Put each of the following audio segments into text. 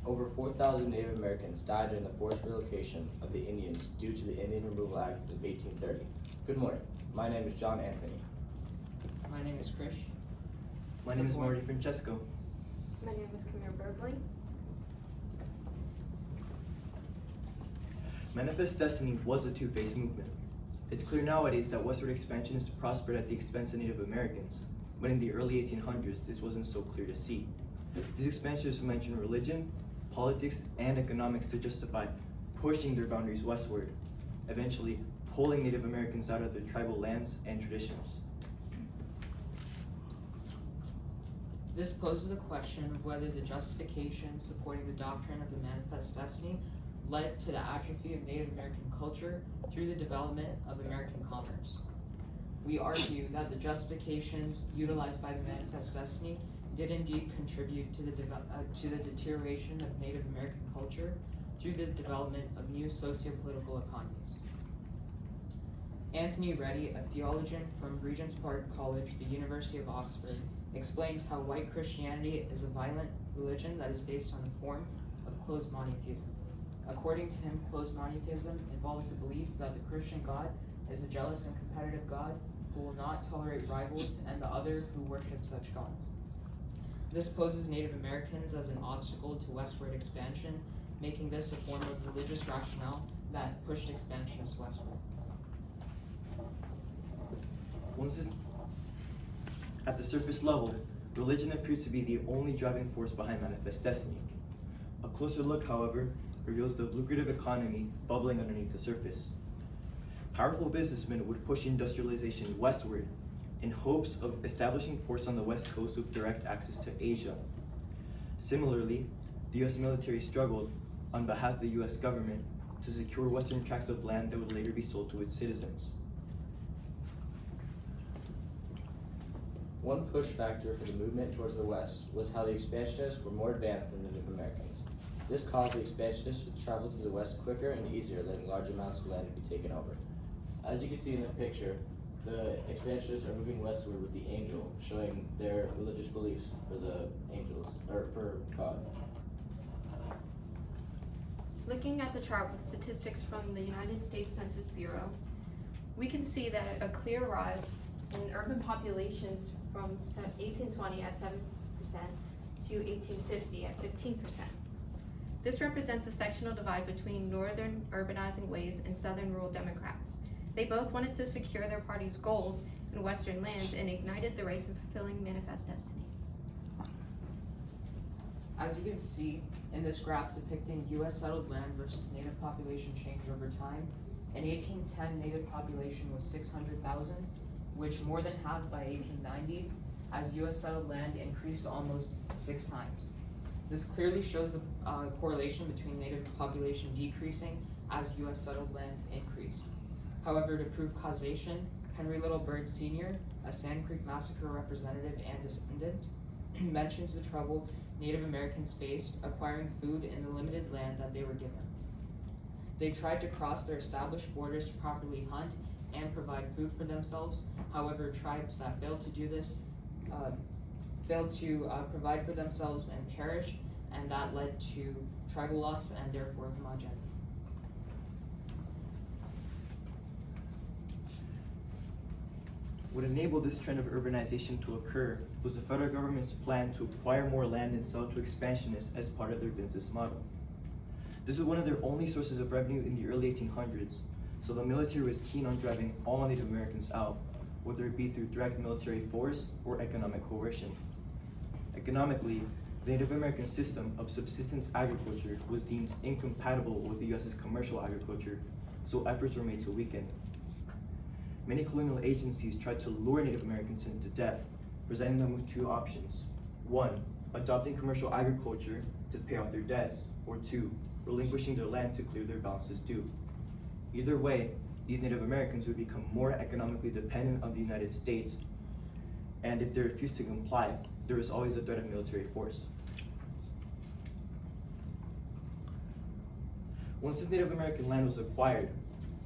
Over 4,000 Native Americans died during the forced relocation of the Indians due to the Indian Removal Act of 1830. Good morning. My name is John Anthony. My name is Krish. My name is Marty Francesco. My name is Camille Bergley. Manifest Destiny was a two-phase movement. It's clear nowadays that westward expansionists prospered at the expense of Native Americans, but in the early 1800s, this wasn't so clear to see. These expansionists mentioned religion, politics, and economics to justify pushing their boundaries westward, eventually pulling Native Americans out of their tribal lands and traditions. This poses the question of whether the justification supporting the doctrine of the Manifest Destiny led to the atrophy of Native American culture through the development of American commerce. We argue that the justifications utilized by the Manifest Destiny did indeed contribute to the deterioration of Native American culture through the development of new socio-political economies. Anthony Reddy, a theologian from Regent's Park College, the University of Oxford, explains how white Christianity is a violent religion that is based on a form of closed monotheism. According to him, closed monotheism involves the belief that the Christian God is a jealous and competitive God who will not tolerate rivals and the other who worship such gods. This poses Native Americans as an obstacle to westward expansion, making this a form of religious rationale that pushed expansionists westward. At the surface level, religion appeared to be the only driving force behind Manifest Destiny. A closer look, however, reveals the lucrative economy bubbling underneath the surface. Powerful businessmen would push industrialization westward in hopes of establishing ports on the west coast with direct access to Asia. Similarly, the US military struggled on behalf of the US government to secure western tracts of land that would later be sold to its citizens. One push factor for the movement towards the west was how the expansionists were more advanced than the Native Americans. This caused the expansionists to travel to the west quicker and easier, letting large amounts of land be taken over. As you can see in this picture, the expansionists are moving westward with the angel, showing their religious beliefs for the angels, or for God. Looking at the chart with statistics from the United States Census Bureau, we can see that a clear rise in urban populations from 1820 at 7% to 1850 at 15%. This represents a sectional divide between northern urbanizing ways and southern rural Democrats. They both wanted to secure their party's goals in western lands and ignited the race of fulfilling Manifest Destiny. As you can see in this graph depicting US settled land versus native population change over time, in 1810 native population was 600,000, which more than halved by 1890 as US settled land increased almost 6 times. This clearly shows the correlation between native population decreasing as US settled land increased. However, to prove causation, Henry Little Bird Sr., a Sand Creek Massacre representative and descendant, mentions the trouble Native Americans faced acquiring food in the limited land that they were given. They tried to cross their established borders to properly hunt and provide food for themselves. However, tribes that failed to do this failed to provide for themselves and perished, and that led to tribal loss and therefore homogeneity. What enabled this trend of urbanization to occur was the federal government's plan to acquire more land and sell to expansionists as part of their business model. This was one of their only sources of revenue in the early 1800s, so the military was keen on driving all Native Americans out, whether it be through direct military force or economic coercion. Economically, the Native American system of subsistence agriculture was deemed incompatible with the US's commercial agriculture, so efforts were made to weaken. Many colonial agencies tried to lure Native Americans into debt, presenting them with 2 options. 1, adopting commercial agriculture to pay off their debts, or 2, relinquishing their land to clear their balances due. Either way, these Native Americans would become more economically dependent on the United States, and if they refused to comply, there was always a threat of military force. Once this Native American land was acquired,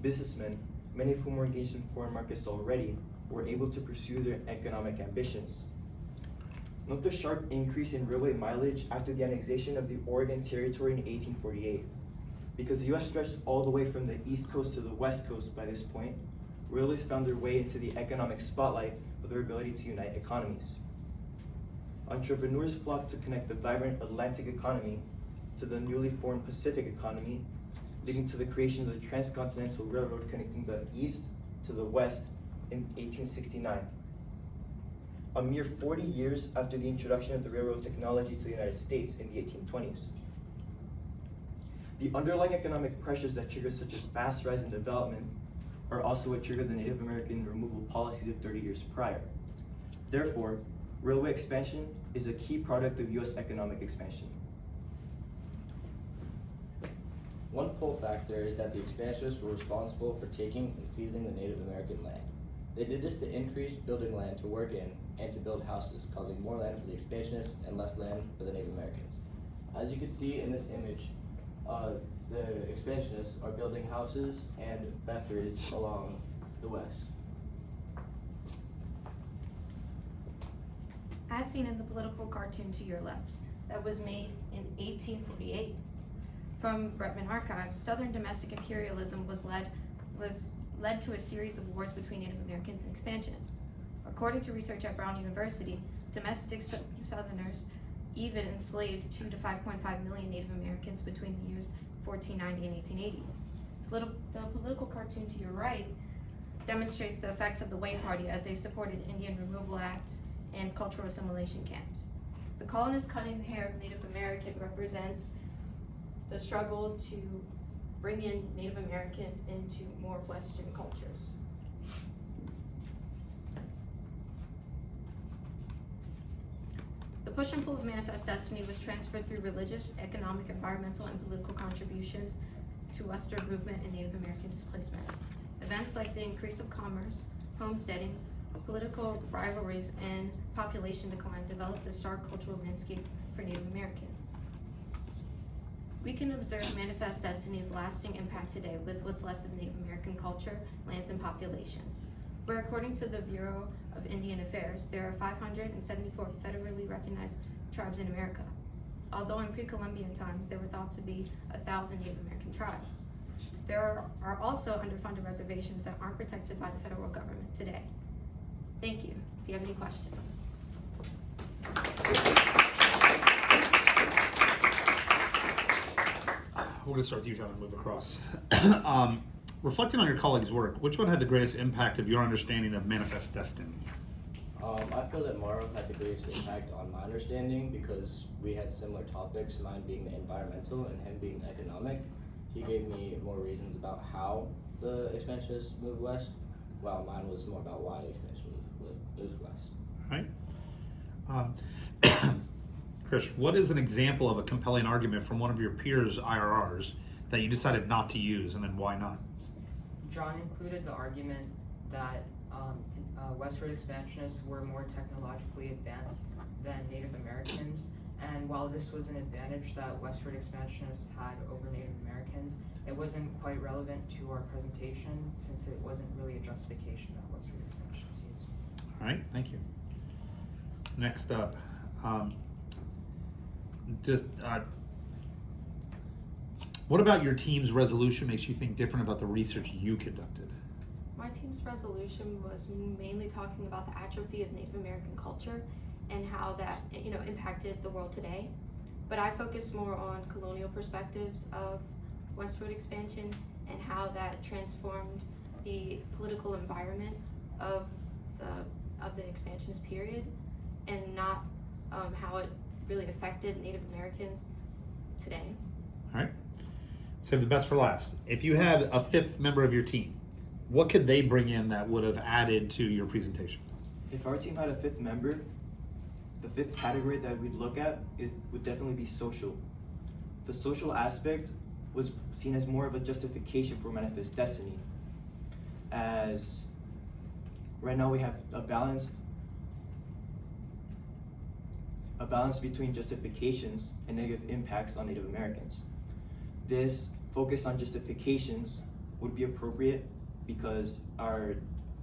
businessmen, many of whom were engaged in foreign markets already, were able to pursue their economic ambitions. Note the sharp increase in railway mileage after the annexation of the Oregon Territory in 1848. Because the US stretched all the way from the East Coast to the West Coast by this point, railways found their way into the economic spotlight for their ability to unite economies. Entrepreneurs flocked to connect the vibrant Atlantic economy to the newly formed Pacific economy, leading to the creation of the Transcontinental Railroad connecting the East to the West in 1869. A mere 40 years after the introduction of the railroad technology to the United States in the 1820s. The underlying economic pressures that trigger such a fast rise in development are also what triggered the Native American removal policies of 30 years prior. Therefore, railway expansion is a key product of US economic expansion. One pull factor is that the expansionists were responsible for taking and seizing the Native American land. They did this to increase building land to work in and to build houses, causing more land for the expansionists and less land for the Native Americans. As you can see in this image, the expansionists are building houses and factories along the west. As seen in the political cartoon to your left, that was made in 1848. From Bretman Archives, Southern domestic imperialism was led to a series of wars between Native Americans and expansionists. According to research at Brown University, domestic Southerners even enslaved 2 to 5.5 million Native Americans between the years 1490 and 1880. The political cartoon to your right demonstrates the effects of the Way Party as they supported Indian removal acts and cultural assimilation camps. The colonists cutting the hair of Native American represents the struggle to bring in Native Americans into more Western cultures. The push and pull of Manifest Destiny was transferred through religious, economic, environmental, and political contributions to Western movement and Native American displacement. Events like the increase of commerce, homesteading, political rivalries, and population decline developed the stark cultural landscape for Native Americans. We can observe Manifest Destiny's lasting impact today with what's left of Native American culture, lands, and populations, where according to the Bureau of Indian Affairs, there are 574 federally recognized tribes in America, although in pre-Columbian times there were thought to be 1,000 Native American tribes. There are also underfunded reservations that aren't protected by the federal government today. Thank you. Do you have any questions? We're going to start with you, John, and move across. Reflecting on your colleagues' work, which one had the greatest impact of your understanding of Manifest Destiny? I feel that Mauro had the greatest impact on my understanding because we had similar topics, mine being the environmental and him being economic. He gave me more reasons about how the expansionists moved west, while mine was more about why the expansionists moved west. All right. Krish, what is an example of a compelling argument from one of your peers' IRRs that you decided not to use, and then why not? John included the argument that westward expansionists were more technologically advanced than Native Americans, and while this was an advantage that westward expansionists had over Native Americans, it wasn't quite relevant to our presentation since it wasn't really a justification that westward expansionists used. All right, thank you. Next up, what about your team's resolution makes you think different about the research you conducted? My team's resolution was mainly talking about the atrophy of Native American culture and how that impacted the world today. But I focused more on colonial perspectives of westward expansion and how that transformed the political environment of the expansionist period, and not how it really affected Native Americans today. All right. Save the best for last. If you had a fifth member of your team, what could they bring in that would have added to your presentation? If our team had a fifth member, the fifth category that we'd look at would definitely be social. The social aspect was seen as more of a justification for Manifest Destiny, as right now we have a balance between justifications and negative impacts on Native Americans. This focus on justifications would be appropriate because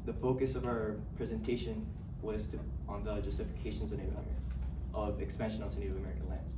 the focus of our presentation was on the justifications of Native Americans. of expansion onto Native American lands.